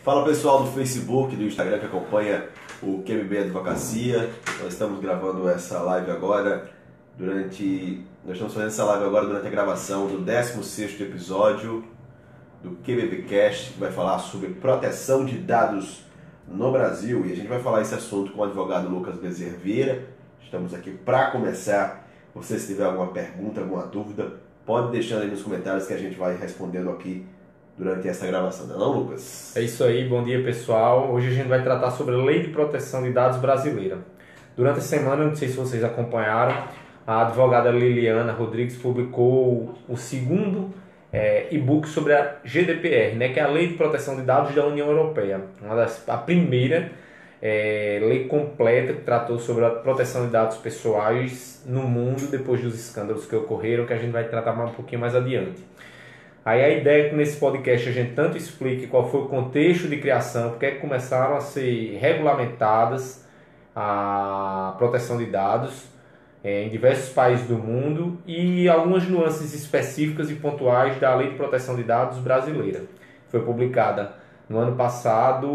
Fala pessoal do Facebook, do Instagram que acompanha o QBB Advocacia. Nós estamos gravando essa live agora Nós estamos fazendo essa live agora durante a gravação do 16º episódio do QBB Cast, que vai falar sobre proteção de dados no Brasil. E a gente vai falar esse assunto com o advogado Lucas Bezerra Vieira. Estamos aqui para começar. Se você tiver alguma pergunta, alguma dúvida, pode deixar aí nos comentários que a gente vai respondendo aqui durante essa gravação, não é não, Lucas? É isso aí, bom dia pessoal. Hoje a gente vai tratar sobre a Lei de Proteção de Dados brasileira. Durante a semana, não sei se vocês acompanharam, a advogada Liliana Rodrigues publicou o segundo e-book sobre a GDPR, que é a Lei de Proteção de Dados da União Europeia. A primeira lei completa que tratou sobre a proteção de dados pessoais no mundo depois dos escândalos que ocorreram, que a gente vai tratar um pouquinho mais adiante. Aí a ideia é que nesse podcast a gente tanto explique qual foi o contexto de criação, porque é que começaram a ser regulamentadas a proteção de dados em diversos países do mundo e algumas nuances específicas e pontuais da Lei de Proteção de Dados brasileira. Foi publicada no ano passado,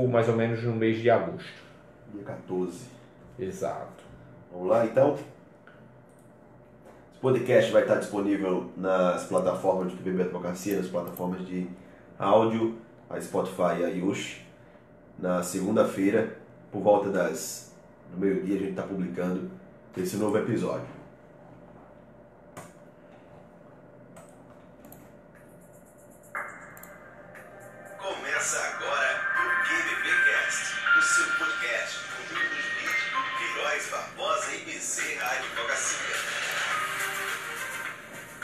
mais ou menos no mês de agosto. Dia 14. Exato. Vamos lá então? Esse podcast vai estar disponível nas plataformas do QBB Advocacia, nas plataformas de áudio, a Spotify e a Yush. Na segunda-feira, por volta do meio-dia, a gente está publicando esse novo episódio. Começa agora o QBB Cast, o seu podcast com conteúdos vídeos do Queiroz, Barbosa e Bezerra Advocacia.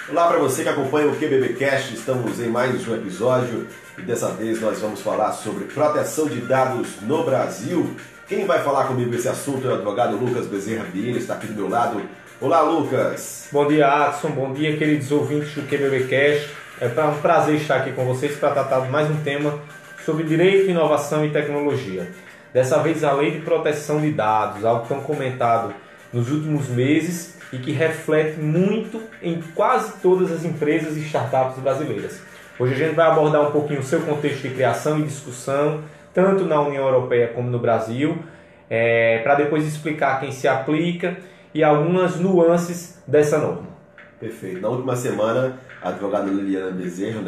Olá para você que acompanha o QBB Cast, estamos em mais um episódio e dessa vez nós vamos falar sobre proteção de dados no Brasil. Quem vai falar comigo esse assunto é o advogado Lucas Bezerra Vieira, está aqui do meu lado. Olá, Lucas! Bom dia, Adson, bom dia, queridos ouvintes do QBB Cast. É um prazer estar aqui com vocês para tratar de mais um tema sobre direito, inovação e tecnologia. Dessa vez a Lei de Proteção de Dados, algo tão comentado nos últimos meses e que reflete muito em quase todas as empresas e startups brasileiras. Hoje a gente vai abordar um pouquinho o seu contexto de criação e discussão, tanto na União Europeia como no Brasil, para depois explicar quem se aplica e algumas nuances dessa norma. Perfeito. Na última semana, a advogada Liliana Bezerra,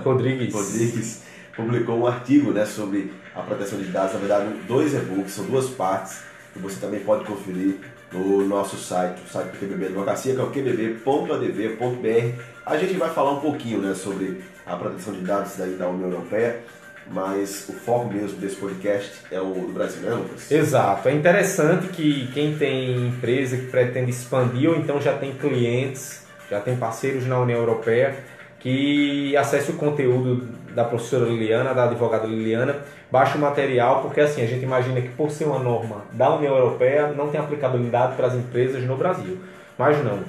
Rodrigues publicou um artigo, sobre a proteção de dados, na verdade, 2 e-books, são 2 partes, que você também pode conferir no nosso site, o site do QBB Advocacia, que é o qbb.adv.br. A gente vai falar um pouquinho sobre a proteção de dados da União Europeia, mas o foco mesmo desse podcast é o do Brasil, né, Lucas? Exato. É interessante que quem tem empresa que pretende expandir ou então já tem clientes, já tem parceiros na União Europeia, que acesse o conteúdo da professora Liliana, da advogada Liliana, baixe o material, porque assim, a gente imagina que por ser uma norma da União Europeia não tem aplicabilidade para as empresas no Brasil. Mas não.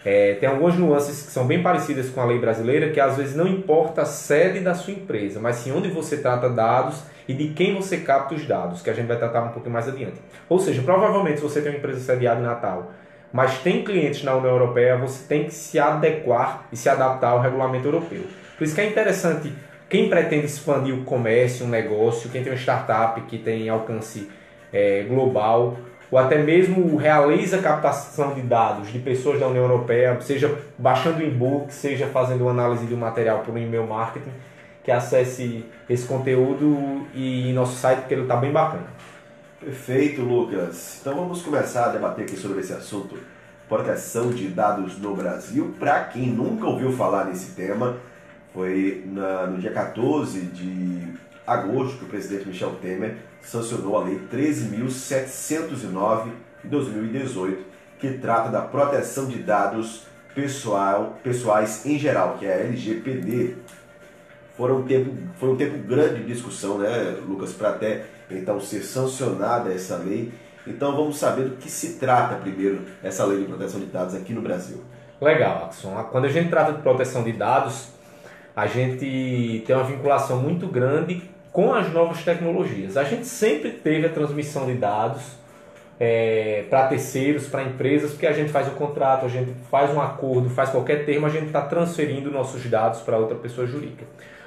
Tem algumas nuances que são bem parecidas com a lei brasileira, que às vezes não importa a sede da sua empresa, mas sim onde você trata dados e de quem você capta os dados, que a gente vai tratar um pouquinho mais adiante. Ou seja, provavelmente se você tem uma empresa sediada em Natal, mas tem clientes na União Europeia, você tem que se adequar e se adaptar ao regulamento europeu. Por isso que é interessante quem pretende expandir o comércio, um negócio, quem tem uma startup que tem alcance global, ou até mesmo realiza captação de dados de pessoas da União Europeia, seja baixando um e-book, seja fazendo uma análise de um material por um e-mail marketing, que acesse esse conteúdo e nosso site, porque ele está bem bacana. Perfeito, Lucas. Então vamos começar a debater aqui sobre esse assunto, proteção de dados no Brasil. Para quem nunca ouviu falar nesse tema, foi no dia 14 de agosto que o presidente Michel Temer sancionou a Lei 13.709 de 2018, que trata da proteção de dados pessoais em geral, que é a LGPD. Foi um tempo grande de discussão, Lucas, para até então ser sancionada essa lei. Então vamos saber do que se trata primeiro essa lei de proteção de dados aqui no Brasil. Legal, Adson. Quando a gente trata de proteção de dados, a gente tem uma vinculação muito grande com as novas tecnologias. A gente sempre teve a transmissão de dados para terceiros, para empresas, porque a gente faz o contrato, a gente faz um acordo, faz qualquer termo, a gente está transferindo nossos dados para outra pessoa jurídica.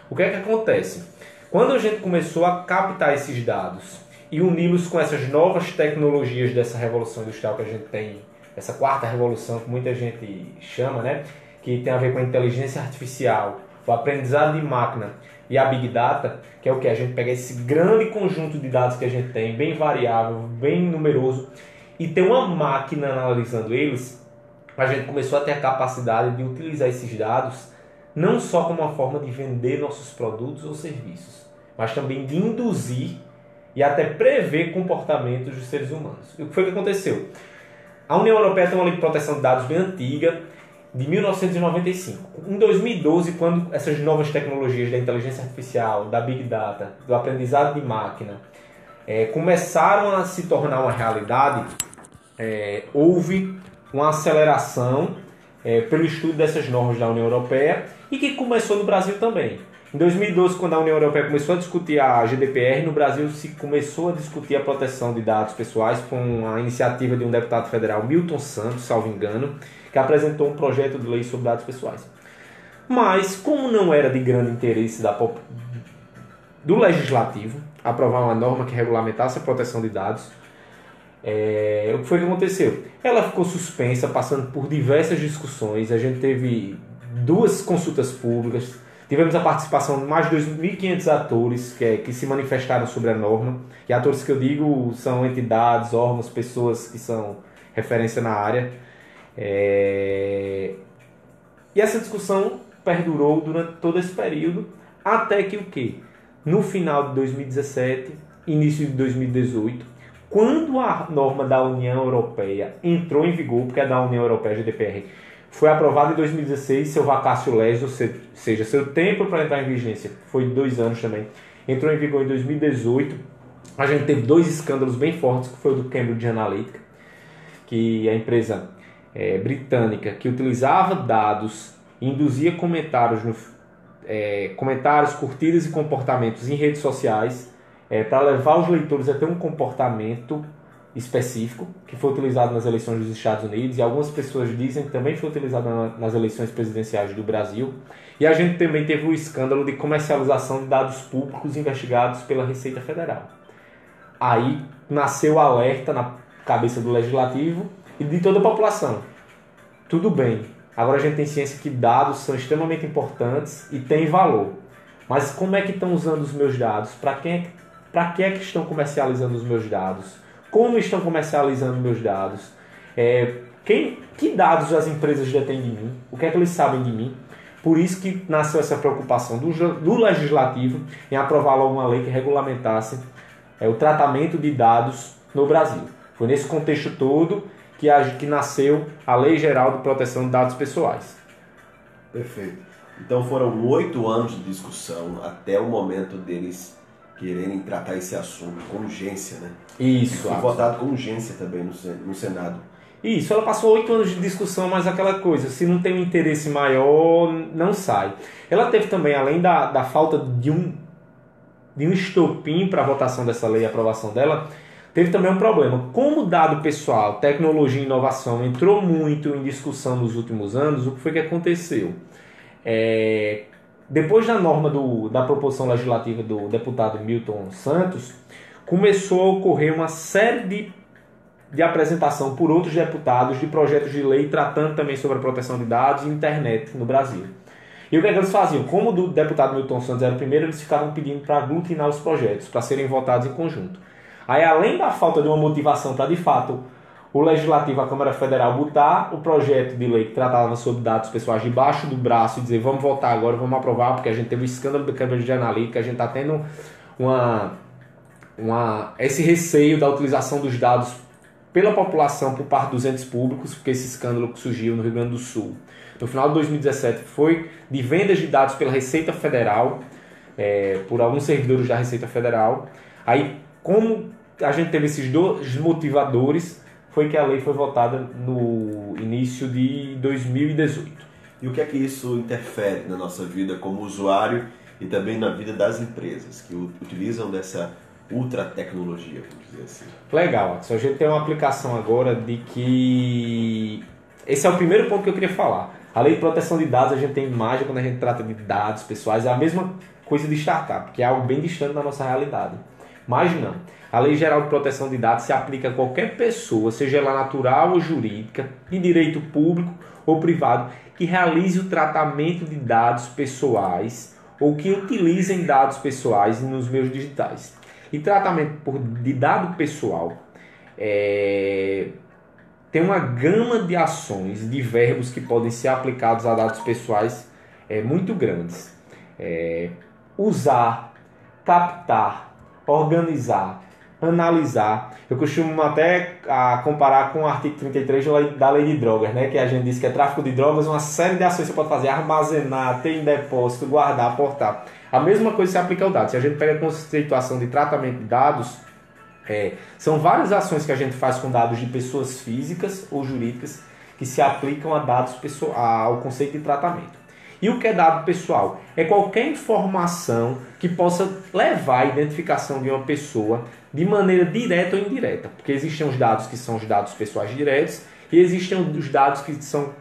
O que é que acontece? Quando a gente começou a captar esses dados e uni-los com essas novas tecnologias dessa revolução industrial que a gente tem, essa quarta revolução que muita gente chama, né? Que tem a ver com a inteligência artificial, o aprendizado de máquina e a Big Data, que é o que? A gente pega esse grande conjunto de dados que a gente tem, bem variável, bem numeroso, e tem uma máquina analisando eles, a gente começou a ter a capacidade de utilizar esses dados não só como uma forma de vender nossos produtos ou serviços, mas também de induzir e até prever comportamentos dos seres humanos. E o que foi que aconteceu? A União Europeia tem uma lei de proteção de dados bem antiga, de 1995. Em 2012, quando essas novas tecnologias da inteligência artificial, da Big Data, do aprendizado de máquina, começaram a se tornar uma realidade, houve uma aceleração pelo estudo dessas normas da União Europeia e que começou no Brasil também. Em 2012, quando a União Europeia começou a discutir a GDPR, no Brasil se começou a discutir a proteção de dados pessoais com a iniciativa de um deputado federal, Milton Santos, salvo engano, que apresentou um projeto de lei sobre dados pessoais. Mas, como não era de grande interesse do legislativo aprovar uma norma que regulamentasse a proteção de dados, o que foi que aconteceu? Ela ficou suspensa, passando por diversas discussões. A gente teve 2 consultas públicas, tivemos a participação de mais de 2.500 atores que se manifestaram sobre a norma. E atores que eu digo são entidades, órgãos, pessoas que são referência na área. E essa discussão perdurou durante todo esse período, até que o quê? No final de 2017, início de 2018, quando a norma da União Europeia entrou em vigor, porque é da União Europeia, a GDPR, foi aprovada em 2016, seu vacatio legis, ou seja, seu tempo para entrar em vigência foi de 2 anos também, entrou em vigor em 2018, a gente teve 2 escândalos bem fortes, que foi o do Cambridge Analytica, que é a empresa britânica que utilizava dados e induzia comentários, curtidas e comportamentos em redes sociais, para levar os leitores a ter um comportamento específico, que foi utilizado nas eleições dos Estados Unidos, e algumas pessoas dizem que também foi utilizado nas eleições presidenciais do Brasil. E a gente também teve o escândalo de comercialização de dados públicos investigados pela Receita Federal. Aí nasceu o alerta na cabeça do legislativo e de toda a população. Tudo bem, agora a gente tem ciência que dados são extremamente importantes e têm valor. Mas como é que estão usando os meus dados? Para que é que estão comercializando os meus dados? Como estão comercializando meus dados? Que dados as empresas detêm de mim? O que é que eles sabem de mim? Por isso que nasceu essa preocupação do legislativo em aprovar logo uma lei que regulamentasse o tratamento de dados no Brasil. Foi nesse contexto todo que nasceu a Lei Geral de Proteção de Dados Pessoais. Perfeito. Então foram 8 anos de discussão até o momento deles quererem tratar esse assunto com urgência, né? Isso. Foi votado com urgência também no Senado. Isso, ela passou 8 anos de discussão, mas aquela coisa, se não tem um interesse maior, não sai. Ela teve também, além da falta de um estopim para a votação dessa lei e a aprovação dela, teve também um problema. Como o dado pessoal, tecnologia e inovação entrou muito em discussão nos últimos anos, o que foi que aconteceu? Depois da norma da proposição legislativa do deputado Milton Santos, começou a ocorrer uma série de apresentação por outros deputados de projetos de lei tratando também sobre a proteção de dados e internet no Brasil. E o que eles faziam? Como o deputado Milton Santos era o primeiro, eles ficavam pedindo para aglutinar os projetos, para serem votados em conjunto. Aí, além da falta de uma motivação para, de fato, o Legislativo, a Câmara Federal, botar o projeto de lei que tratava sobre dados pessoais debaixo do braço e dizer vamos votar agora, vamos aprovar, porque a gente teve o escândalo do Cambridge Analytica, a gente está tendo esse receio da utilização dos dados pela população por parte dos entes públicos, porque esse escândalo que surgiu no Rio Grande do Sul no final de 2017 foi de vendas de dados pela Receita Federal, por alguns servidores da Receita Federal. Aí, como a gente teve esses 2 motivadores, foi que a lei foi votada no início de 2018. E o que é que isso interfere na nossa vida como usuário e também na vida das empresas que utilizam dessa ultra tecnologia, vamos dizer assim? Legal, Axel. A gente tem uma aplicação agora de que... Esse é o primeiro ponto que eu queria falar. A lei de proteção de dados, a gente tem imagem quando a gente trata de dados pessoais, é a mesma coisa de startup, que é algo bem distante da nossa realidade. Mas não. A Lei Geral de Proteção de Dados se aplica a qualquer pessoa, seja ela natural ou jurídica, de direito público ou privado, que realize o tratamento de dados pessoais ou que utilizem dados pessoais nos meios digitais. E tratamento de dado pessoal tem uma gama de ações, de verbos que podem ser aplicados a dados pessoais muito grandes. Usar, captar, organizar, analisar. Eu costumo até comparar com o artigo 33 da Lei de Drogas, né? Que a gente diz que é tráfico de drogas, uma série de ações que você pode fazer: armazenar, ter em depósito, guardar, aportar. A mesma coisa se aplica ao dado. Se a gente pega a conceituação de tratamento de dados, são várias ações que a gente faz com dados de pessoas físicas ou jurídicas que se aplicam a dados ao conceito de tratamento. E o que é dado pessoal? É qualquer informação que possa levar à identificação de uma pessoa de maneira direta ou indireta. Porque existem os dados que são os dados pessoais diretos e existem os dados que são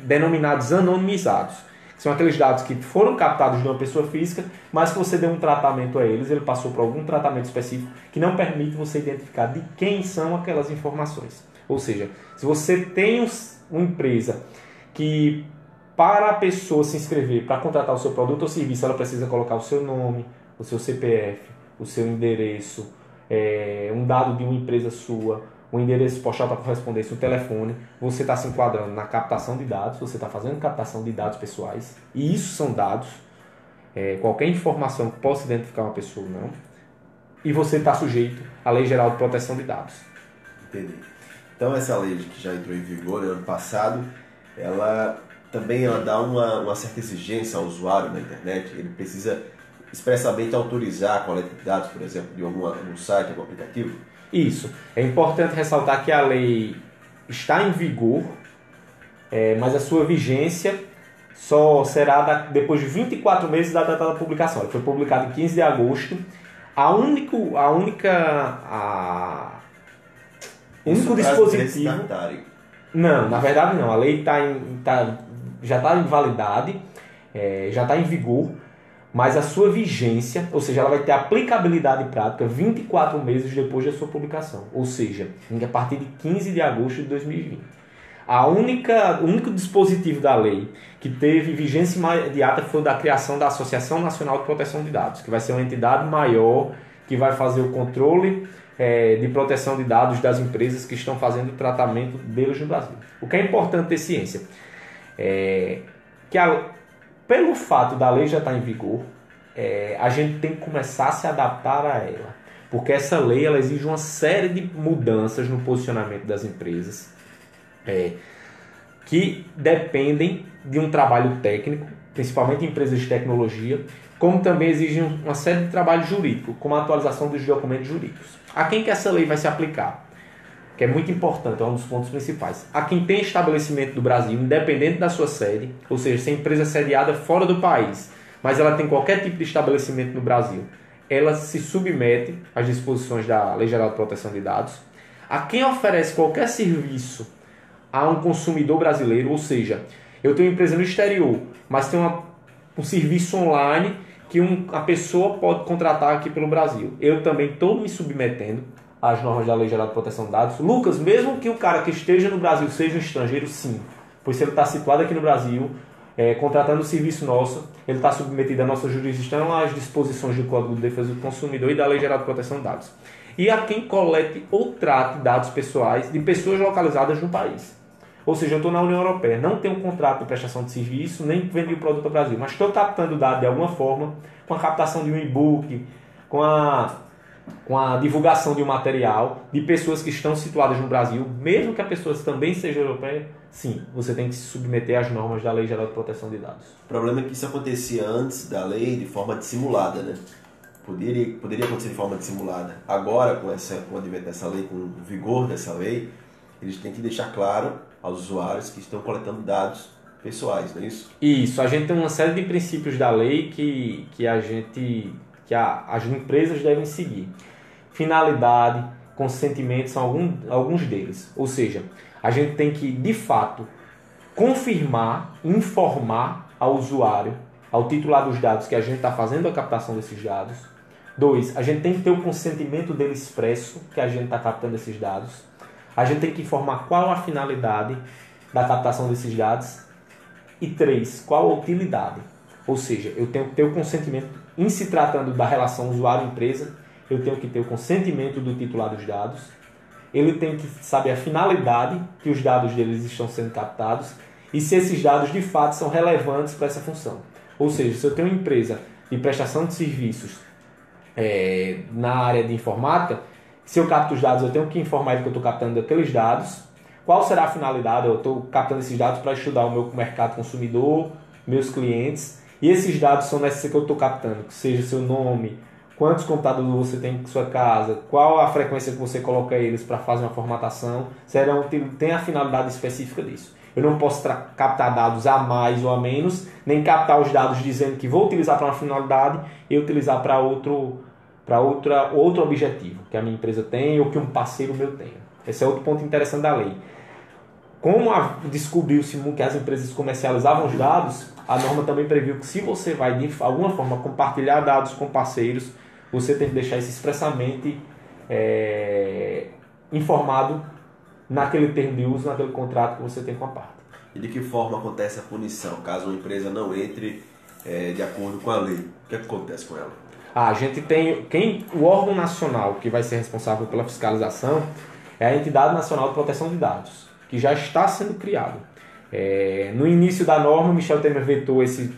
denominados anonimizados. São aqueles dados que foram captados de uma pessoa física, mas que você deu um tratamento a eles, ele passou por algum tratamento específico que não permite você identificar de quem são aquelas informações. Ou seja, se você tem uma empresa que, para a pessoa se inscrever para contratar o seu produto ou serviço, ela precisa colocar o seu nome, o seu CPF, o seu endereço, um dado de uma empresa sua, o endereço postal para correspondência, o telefone, você está se enquadrando na captação de dados, você está fazendo captação de dados pessoais, e isso são dados, qualquer informação que possa identificar uma pessoa ou não, e você está sujeito à Lei Geral de Proteção de Dados. Entendi. Então essa lei que já entrou em vigor no ano passado, ela dá uma certa exigência ao usuário na internet. Ele precisa expressamente autorizar a coleta de dados, por exemplo, de algum site, algum aplicativo? Isso. É importante ressaltar que a lei está em vigor, mas a sua vigência só será depois de 24 meses da data da publicação. Ela foi publicada em 15 de agosto. O único dispositivo... Não, na verdade não. A lei já está em validade, já está em vigor, mas a sua vigência, ou seja, ela vai ter aplicabilidade prática 24 meses depois da sua publicação, ou seja, a partir de 15 de agosto de 2020. O único dispositivo da lei que teve vigência imediata foi da criação da Associação Nacional de Proteção de Dados, que vai ser uma entidade maior que vai fazer o controle de proteção de dados das empresas que estão fazendo o tratamento deles no Brasil. O que é importante ter ciência que pelo fato da lei já estar em vigor, a gente tem que começar a se adaptar a ela, porque essa lei ela exige uma série de mudanças no posicionamento das empresas que dependem de um trabalho técnico, principalmente em empresas de tecnologia, como também exigem uma série de trabalho jurídico, como a atualização dos documentos jurídicos. A quem que essa lei vai se aplicar? Que é muito importante, é um dos pontos principais. A quem tem estabelecimento do Brasil, independente da sua sede, ou seja, se a empresa é sediada fora do país, mas ela tem qualquer tipo de estabelecimento no Brasil, ela se submete às disposições da Lei Geral de Proteção de Dados. A quem oferece qualquer serviço a um consumidor brasileiro, ou seja, eu tenho uma empresa no exterior, mas tem um serviço online que a pessoa pode contratar aqui pelo Brasil. Eu também estou me submetendo às normas da Lei Geral de Proteção de Dados. Lucas, mesmo que o cara que esteja no Brasil seja um estrangeiro, sim. Pois se ele está situado aqui no Brasil, contratando o serviço nosso, ele está submetido à nossa jurisdição, às disposições do Código de Defesa do Consumidor e da Lei Geral de Proteção de Dados. E a quem colete ou trate dados pessoais de pessoas localizadas no país. Ou seja, eu estou na União Europeia, não tenho um contrato de prestação de serviço, nem vendi o produto ao Brasil, mas estou captando dados de alguma forma, com a captação de um e-book, com a divulgação de um material de pessoas que estão situadas no Brasil, mesmo que a pessoa também seja europeia, sim, você tem que se submeter às normas da Lei Geral de Proteção de Dados. O problema é que isso acontecia antes da lei de forma dissimulada, né? Poderia acontecer de forma dissimulada. Agora, com o advento dessa lei, com o vigor dessa lei, eles têm que deixar claro aos usuários que estão coletando dados pessoais, não é isso? Isso, a gente tem uma série de princípios da lei que as empresas devem seguir. Finalidade, consentimento são alguns deles. Ou seja, a gente tem que, de fato, confirmar, informar ao usuário ao titular dos dados que a gente está fazendo a captação desses dados. 2, a gente tem que ter o consentimento dele expresso que a gente está captando esses dados. A gente tem que informar qual a finalidade da captação desses dados. E 3, qual a utilidade. Ou seja, eu tenho que ter o consentimento, em se tratando da relação usuário-empresa, eu tenho que ter o consentimento do titular dos dados. Ele tem que saber a finalidade que os dados deles estão sendo captados e se esses dados de fato são relevantes para essa função. Ou seja, se eu tenho uma empresa de prestação de serviços na área de informática, se eu capto os dados, eu tenho que informar ele que eu estou captando aqueles dados. Qual será a finalidade? Eu estou captando esses dados para estudar o meu mercado consumidor, meus clientes. E esses dados são necessários que eu estou captando, que seja seu nome, quantos computadores você tem em sua casa, qual a frequência que você coloca eles para fazer uma formatação, tem a finalidade específica disso. Eu não posso captar dados a mais ou a menos, nem captar os dados dizendo que vou utilizar para uma finalidade e utilizar para outro objetivo que a minha empresa tem ou que um parceiro meu tenha. Esse é outro ponto interessante da lei. Como descobriu-se que as empresas comercializavam os dados, a norma também previu que se você vai de alguma forma compartilhar dados com parceiros, você tem que deixar isso expressamente informado naquele termo de uso, naquele contrato que você tem com a parte. E de que forma acontece a punição, caso uma empresa não entre de acordo com a lei? O que acontece com ela? A gente tem o órgão nacional que vai ser responsável pela fiscalização é a Entidade Nacional de Proteção de Dados, que já está sendo criado. No início da norma, Michel Temer vetou esse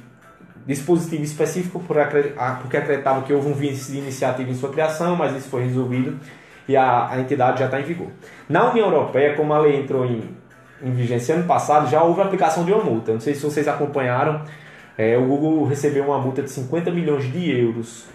dispositivo específico porque acreditava que houve um vício de iniciativa em sua criação, mas isso foi resolvido e a entidade já está em vigor. Na União Europeia, como a lei entrou em vigência ano passado, já houve a aplicação de uma multa. Não sei se vocês acompanharam, o Google recebeu uma multa de 50 milhões de euros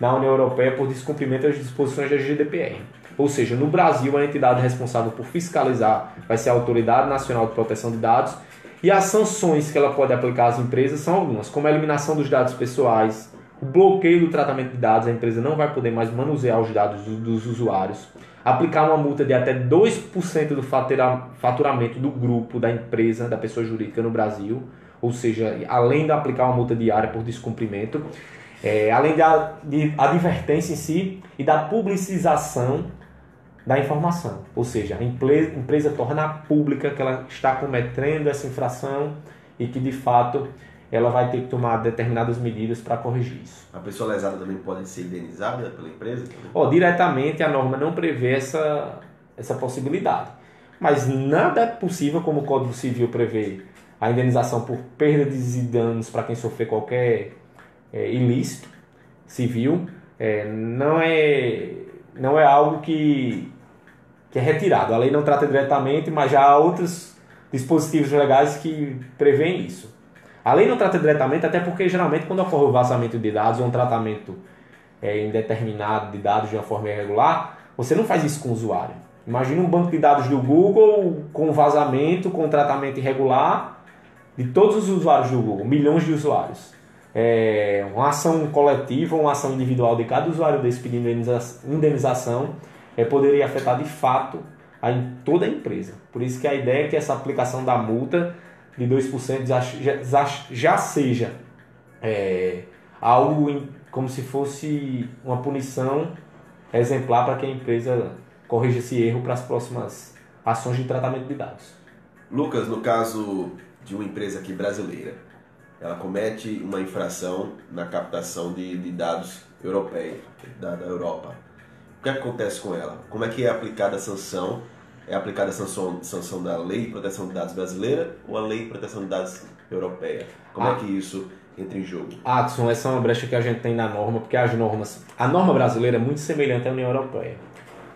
na União Europeia por descumprimento das disposições da GDPR. Ou seja, no Brasil, a entidade responsável por fiscalizar vai ser a Autoridade Nacional de Proteção de Dados e as sanções que ela pode aplicar às empresas são algumas, como a eliminação dos dados pessoais, o bloqueio do tratamento de dados, a empresa não vai poder mais manusear os dados dos usuários, aplicar uma multa de até 2% do faturamento do grupo, da empresa, da pessoa jurídica no Brasil, ou seja, além de aplicar uma multa diária por descumprimento, além da advertência em si e da publicização da informação, ou seja, a empresa tornar pública que ela está cometendo essa infração e que de fato ela vai ter que tomar determinadas medidas para corrigir isso. A pessoa lesada também pode ser indenizada pela empresa? Diretamente a norma não prevê essa possibilidade, mas nada é possível, como o Código Civil prevê a indenização por perdas e danos para quem sofrer qualquer ilícito civil, não é algo que é retirado. A lei não trata diretamente, mas já há outros dispositivos legais que prevêem isso. A lei não trata diretamente, até porque geralmente quando ocorre o vazamento de dados ou um tratamento indeterminado de dados de uma forma irregular, você não faz isso com o usuário. Imagina um banco de dados do Google com vazamento, com tratamento irregular de todos os usuários do Google, milhões de usuários. Uma ação coletiva, uma ação individual de cada usuário desse pedindo indenização poderia afetar de fato toda a empresa. Por isso que a ideia é que essa aplicação da multa de 2% já seja algo como se fosse uma punição exemplar para que a empresa corrija esse erro para as próximas ações de tratamento de dados. Lucas, no caso de uma empresa aqui brasileira, ela comete uma infração na captação de dados europeus, da Europa. O que acontece com ela? Como é que é aplicada a sanção? É aplicada a sanção da Lei de Proteção de Dados brasileira ou a Lei de Proteção de Dados europeia? Como é que isso entra em jogo? Adson, essa é uma brecha que a gente tem na norma, porque a norma brasileira é muito semelhante à União Europeia.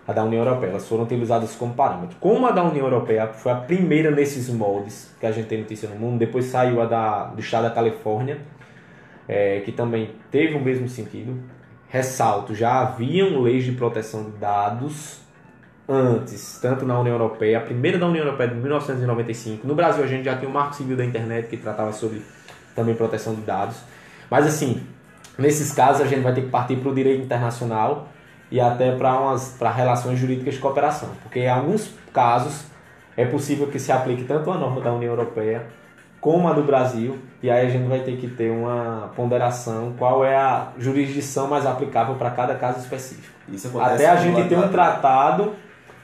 A da União Europeia, elas foram utilizadas como parâmetro. Como a da União Europeia foi a primeira nesses moldes que a gente tem notícia no mundo, depois saiu a do estado da Califórnia, que também teve o mesmo sentido. Ressalto, já haviam leis de proteção de dados antes, tanto na União Europeia, a primeira da União Europeia de 1995. No Brasil a gente já tinha o Marco Civil da Internet que tratava sobre também proteção de dados. Mas assim, nesses casos a gente vai ter que partir para o direito internacional e até para relações jurídicas de cooperação, porque em alguns casos é possível que se aplique tanto a norma da União Europeia como a do Brasil, e aí a gente vai ter que ter uma ponderação, qual é a jurisdição mais aplicável para cada caso específico. Isso acontece Até a gente ter um lado. tratado,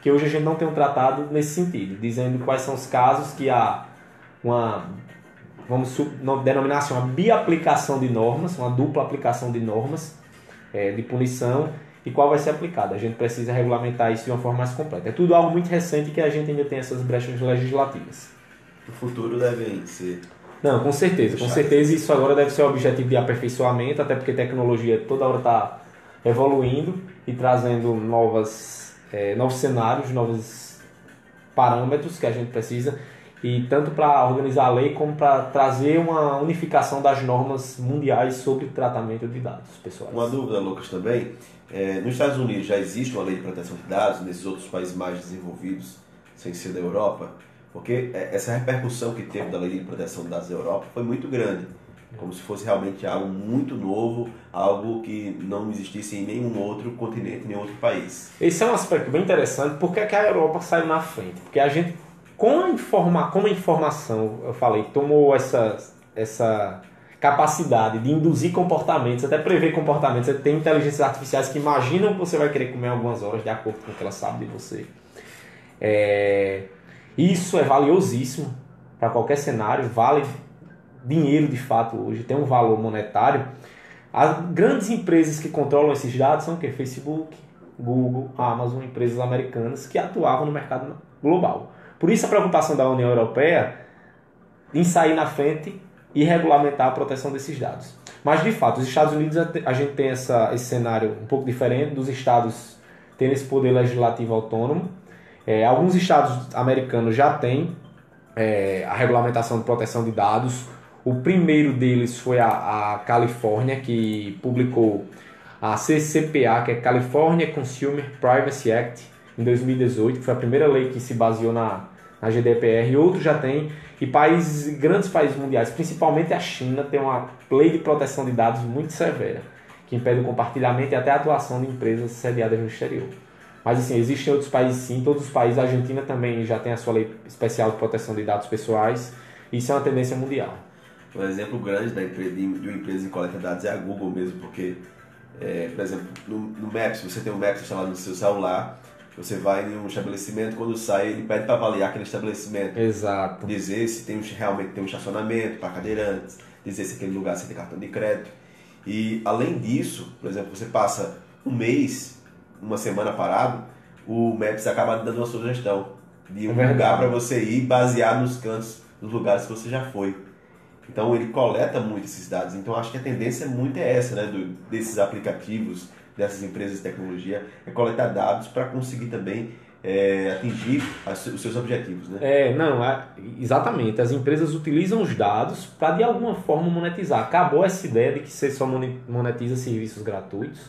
que hoje a gente não tem um tratado nesse sentido, dizendo quais são os casos que há uma, vamos denominar assim, uma biaplicação de normas, uma dupla aplicação de normas de punição, e qual vai ser aplicada. A gente precisa regulamentar isso de uma forma mais completa. É tudo algo muito recente que a gente ainda tem essas brechas legislativas. No futuro devem ser... Não, com certeza. Com certeza isso agora deve ser o objetivo de aperfeiçoamento, até porque a tecnologia toda hora está evoluindo e trazendo novos cenários, novos parâmetros que a gente precisa, e tanto para organizar a lei como para trazer uma unificação das normas mundiais sobre tratamento de dados pessoais. Uma dúvida, Lucas, também. Nos Estados Unidos já existe uma lei de proteção de dados, nesses outros países mais desenvolvidos, sem ser da Europa? Porque essa repercussão que teve da lei de proteção de dados da Europa foi muito grande, como se fosse realmente algo muito novo, algo que não existisse em nenhum outro continente, em nenhum outro país. Esse é um aspecto bem interessante, porque que a Europa saiu na frente. Porque a gente, como a informação, eu falei, tomou essa capacidade de induzir comportamentos, até prever comportamentos. Você tem inteligências artificiais que imaginam que você vai querer comer algumas horas de acordo com o que ela sabe de você. Isso é valiosíssimo para qualquer cenário, vale dinheiro de fato hoje, tem um valor monetário. As grandes empresas que controlam esses dados são o quê? Facebook, Google, Amazon, empresas americanas que atuavam no mercado global. Por isso a preocupação da União Europeia em sair na frente e regulamentar a proteção desses dados. Mas de fato, os Estados Unidos, a gente tem esse cenário um pouco diferente dos estados terem esse poder legislativo autônomo. Alguns estados americanos já têm a regulamentação de proteção de dados. O primeiro deles foi a Califórnia, que publicou a CCPA, que é California Consumer Privacy Act, em 2018, que foi a primeira lei que se baseou na GDPR, e outros já têm. E grandes países mundiais, principalmente a China, tem uma lei de proteção de dados muito severa, que impede o compartilhamento e até a atuação de empresas sediadas no exterior. Mas assim, existem outros países sim, todos os países, a Argentina também já tem a sua lei especial de proteção de dados pessoais, e isso é uma tendência mundial. Um exemplo grande de uma empresa de coleta de dados é a Google mesmo, porque, por exemplo, no Maps, você tem um Maps instalado no seu celular, você vai em um estabelecimento, quando sai, ele pede para avaliar aquele estabelecimento. Exato. Dizer se realmente tem um estacionamento para cadeirantes, dizer se aquele lugar tem cartão de crédito. E, além disso, por exemplo, você passa um mês, uma semana parado, o Maps acaba dando uma sugestão de um lugar para você ir baseado nos cantos, nos lugares que você já foi. Então ele coleta muito esses dados. Então acho que a tendência muito é essa, né, desses aplicativos, dessas empresas de tecnologia, é coletar dados para conseguir também atingir os seus objetivos, né? Exatamente. As empresas utilizam os dados para de alguma forma monetizar. Acabou essa ideia de que você só monetiza serviços gratuitos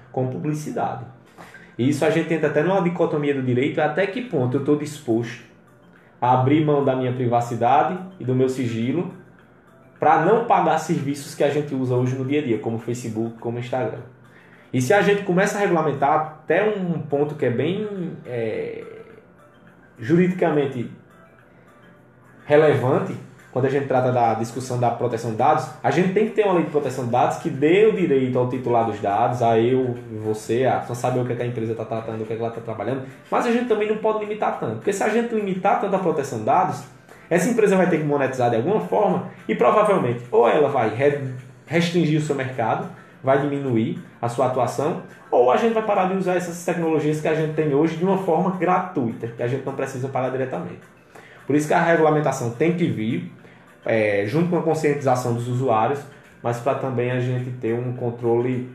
com publicidade. E isso a gente entra até numa dicotomia do direito, até que ponto eu estou disposto a abrir mão da minha privacidade e do meu sigilo para não pagar serviços que a gente usa hoje no dia a dia, como Facebook, como Instagram. E se a gente começa a regulamentar até um ponto que é bem juridicamente relevante, quando a gente trata da discussão da proteção de dados, a gente tem que ter uma lei de proteção de dados que dê o direito ao titular dos dados, a eu, você, a saber o que a empresa está tratando, o que ela está trabalhando, mas a gente também não pode limitar tanto, porque se a gente limitar tanto a proteção de dados, essa empresa vai ter que monetizar de alguma forma e provavelmente ou ela vai restringir o seu mercado, vai diminuir a sua atuação, ou a gente vai parar de usar essas tecnologias que a gente tem hoje de uma forma gratuita, que a gente não precisa pagar diretamente. Por isso que a regulamentação tem que vir, junto com a conscientização dos usuários, mas para também a gente ter um controle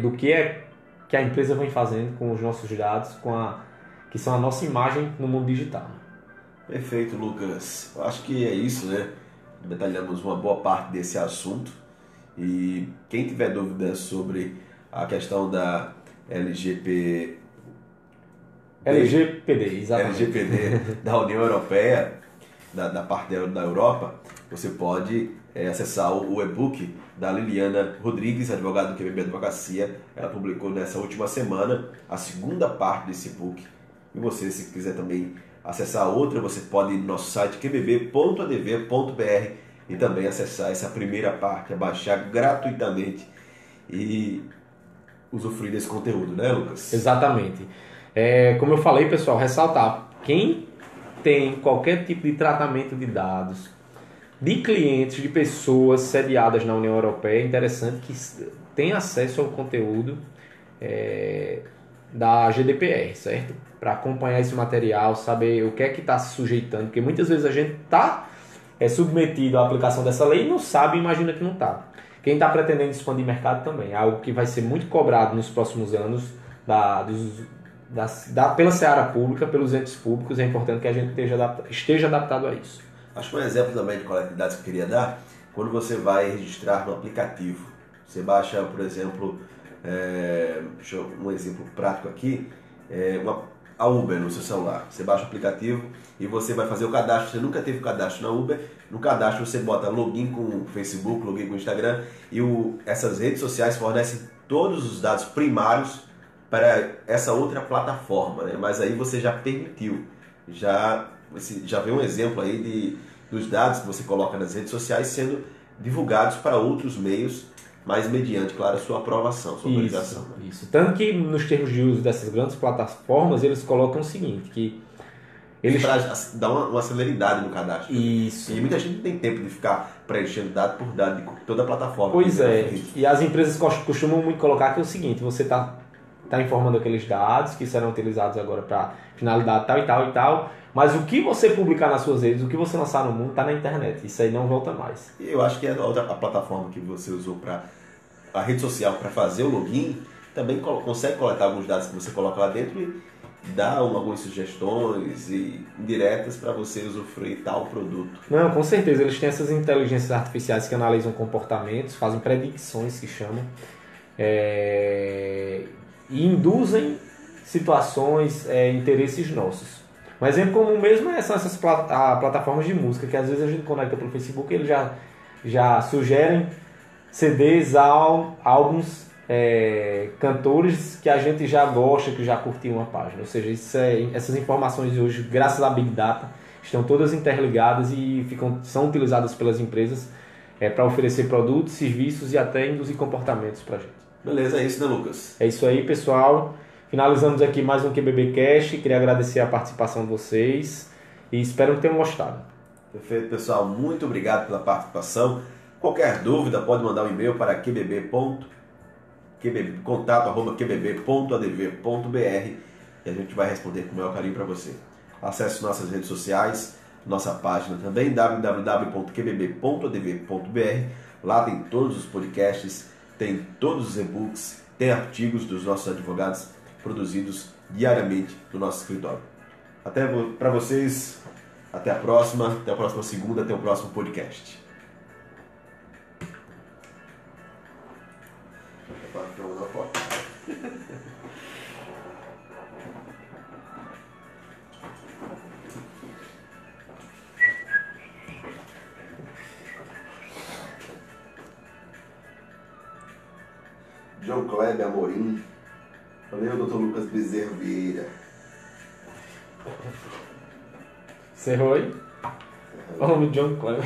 do que a empresa vem fazendo com os nossos dados, que são a nossa imagem no mundo digital. Perfeito, Lucas. Eu acho que é isso, né? Detalhamos uma boa parte desse assunto. E quem tiver dúvidas sobre a questão da LGPD, exatamente. LGPD da União Europeia, da parte da Europa, você pode acessar o e-book da Liliana Rodrigues, advogada do QBB Advocacia. Ela publicou nessa última semana a segunda parte desse e-book. E você, se quiser também acessar a outra, você pode ir no nosso site qbb.adv.br e também acessar essa primeira parte, baixar gratuitamente e usufruir desse conteúdo, né, Lucas? Exatamente. Como eu falei, pessoal, ressaltar, quem tem qualquer tipo de tratamento de dados de clientes, de pessoas sediadas na União Europeia, é interessante que tenha acesso ao conteúdo da GDPR, certo? Para acompanhar esse material, saber o que é que está se sujeitando, porque muitas vezes a gente está submetido à aplicação dessa lei e não sabe, imagina que não está. Quem está pretendendo expandir mercado também, é algo que vai ser muito cobrado nos próximos anos pela seara pública, pelos entes públicos. É importante que a gente esteja adaptado a isso. Acho que um exemplo também de coleta de dados que eu queria dar, quando você vai registrar no aplicativo, você baixa, por exemplo, um exemplo prático aqui, a Uber no seu celular. Você baixa o aplicativo e você vai fazer o cadastro. Você nunca teve cadastro na Uber. No cadastro você bota login com o Facebook, login com o Instagram e essas redes sociais fornecem todos os dados primários para essa outra plataforma, né? Mas aí você já permitiu, você já vê um exemplo aí dos dados que você coloca nas redes sociais sendo divulgados para outros meios, mas mediante, claro, a sua aprovação, sua autorização. Isso. Tanto que nos termos de uso dessas grandes plataformas, eles colocam o seguinte, que eles... Para dar uma celeridade no cadastro. Isso. E muita gente não tem tempo de ficar preenchendo dado por dado de toda a plataforma. Pois é. E as empresas costumam muito colocar que é o seguinte, você está informando aqueles dados que serão utilizados agora para finalidade tal e tal e tal, mas o que você publicar nas suas redes, o que você lançar no mundo, está na internet. Isso aí não volta mais. E eu acho que a plataforma que você usou para a rede social para fazer o login também consegue coletar alguns dados que você coloca lá dentro e dá algumas sugestões indiretas para você usufruir tal produto. Não, com certeza. Eles têm essas inteligências artificiais que analisam comportamentos, fazem predicções, que chamam, e induzem situações, interesses nossos. Um exemplo comum mesmo são essas plataformas de música, que às vezes a gente conecta pelo Facebook e eles já sugerem CDs, álbuns, cantores que a gente já gosta, que já curtiu uma página. Ou seja, essas informações hoje, graças à Big Data, estão todas interligadas e são utilizadas pelas empresas para oferecer produtos, serviços e até induzir comportamentos para a gente. Beleza, é isso, né, Lucas? É isso aí, pessoal. Finalizamos aqui mais um QBBcast. Queria agradecer a participação de vocês e espero que tenham gostado. Perfeito, pessoal. Muito obrigado pela participação. Qualquer dúvida, pode mandar um e-mail para contato@qbb.adv.br e a gente vai responder com o maior carinho para você. Acesse nossas redes sociais, nossa página também, www.qbb.adv.br. Lá tem todos os podcasts, tem todos os e-books, tem artigos dos nossos advogados produzidos diariamente no nosso escritório. Até para vocês, até a próxima segunda, até o próximo podcast. João Kleber Amorim. Valeu, doutor Lucas Bezerra Vieira. Encerrou aí? Homem John Kleber.